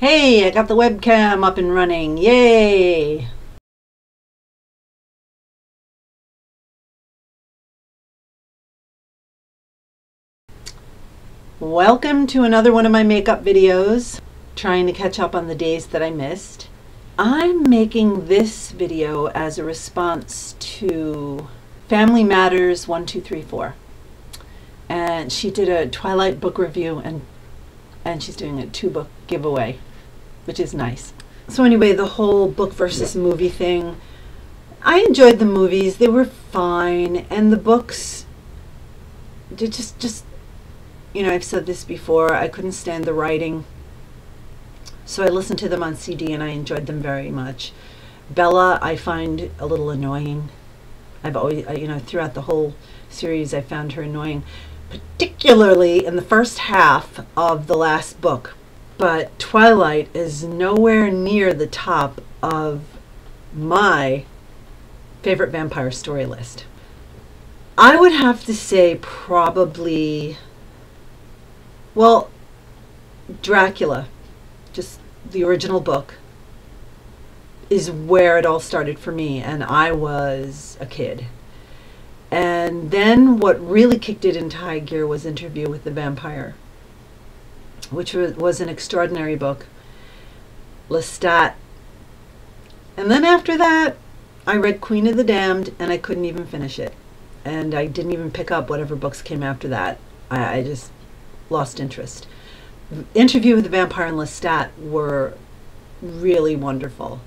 Hey, I got the webcam up and running. Yay! Welcome to another one of my makeup videos, trying to catch up on the days that I missed. I'm making this video as a response to Family Matters 1, 2, 3, 4. And she did a Twilight book review and she's doing a 2-book giveaway, which is nice. So anyway, the whole book versus movie thing, I enjoyed the movies. They were fine. And the books, they just, you know, I've said this before, I couldn't stand the writing. So I listened to them on CD and I enjoyed them very much. Bella, I find a little annoying. I've always, you know, throughout the whole series, I found her annoying, particularly in the first half of the last book. But Twilight is nowhere near the top of my favorite vampire story list. I would have to say probably, well, Dracula, just the original book, is where it all started for me, and I was a kid. And then what really kicked it into high gear was Interview with the Vampire, which was an extraordinary book. Lestat. And then after that, I read Queen of the Damned, and I couldn't even finish it. And I didn't even pick up whatever books came after that. I just lost interest. Interview with the Vampire and Lestat were really wonderful.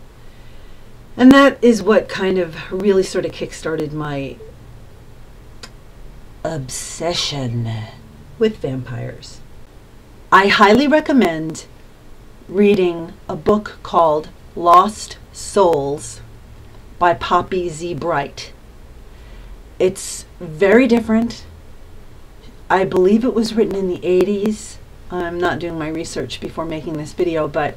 And that is what kind of really sort of kick-started my obsession with vampires. I highly recommend reading a book called Lost Souls by Poppy Z. Brite. It's very different. I believe it was written in the 80s. I'm not doing my research before making this video, but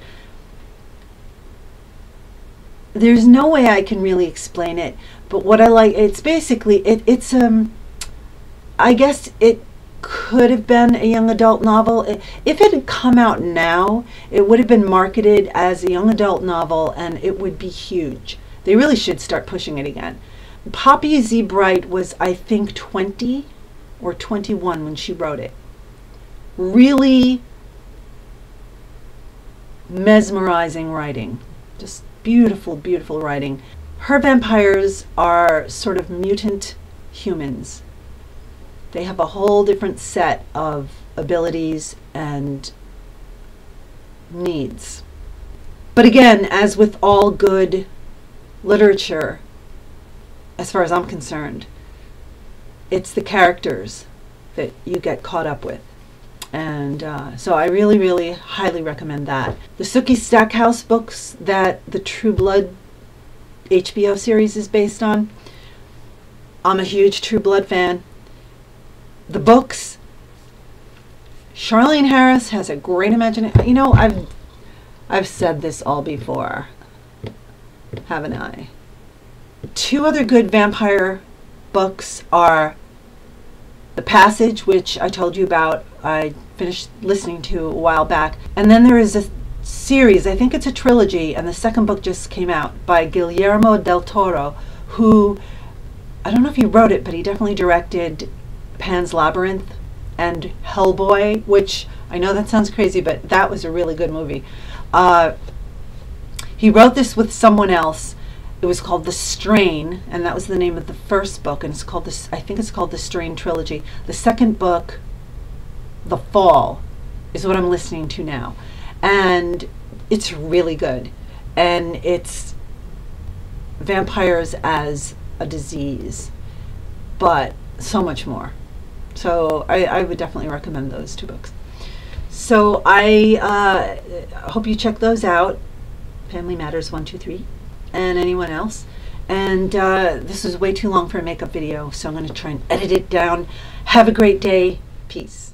there's no way I can really explain it. But what I like, it's basically, I guess it could have been a young adult novel. If it had come out now, it would have been marketed as a young adult novel and it would be huge. They really should start pushing it again. Poppy Z. Brite was, I think, 20 or 21 when she wrote it. Really mesmerizing writing. Just beautiful, beautiful writing. Her vampires are sort of mutant humans. They have a whole different set of abilities and needs. But again, as with all good literature, as far as I'm concerned, it's the characters that you get caught up with. And so I really, really highly recommend that. The Sookie Stackhouse books that the True Blood HBO series is based on, I'm a huge True Blood fan. The books, Charlene Harris has a great imagination. You know, I've said this all before, haven't I? 2 other good vampire books are The Passage, which I told you about, I finished listening to a while back. And then there is a series, I think it's a trilogy, and the second book just came out, by Guillermo del Toro, who, I don't know if he wrote it, but he definitely directed Pan's Labyrinth and Hellboy, which I know that sounds crazy, but that was a really good movie. He wrote this with someone else. It was called The Strain, and that was the name of the first book, and it's called this, I think it's called The Strain Trilogy. The second book, The Fall, is what I'm listening to now, and it's really good. And it's vampires as a disease, but so much more. So I would definitely recommend those 2 books. So I hope you check those out. Family Matters 1, 2, 3, and anyone else. And this is way too long for a makeup video, so I'm going to try and edit it down. Have a great day. Peace.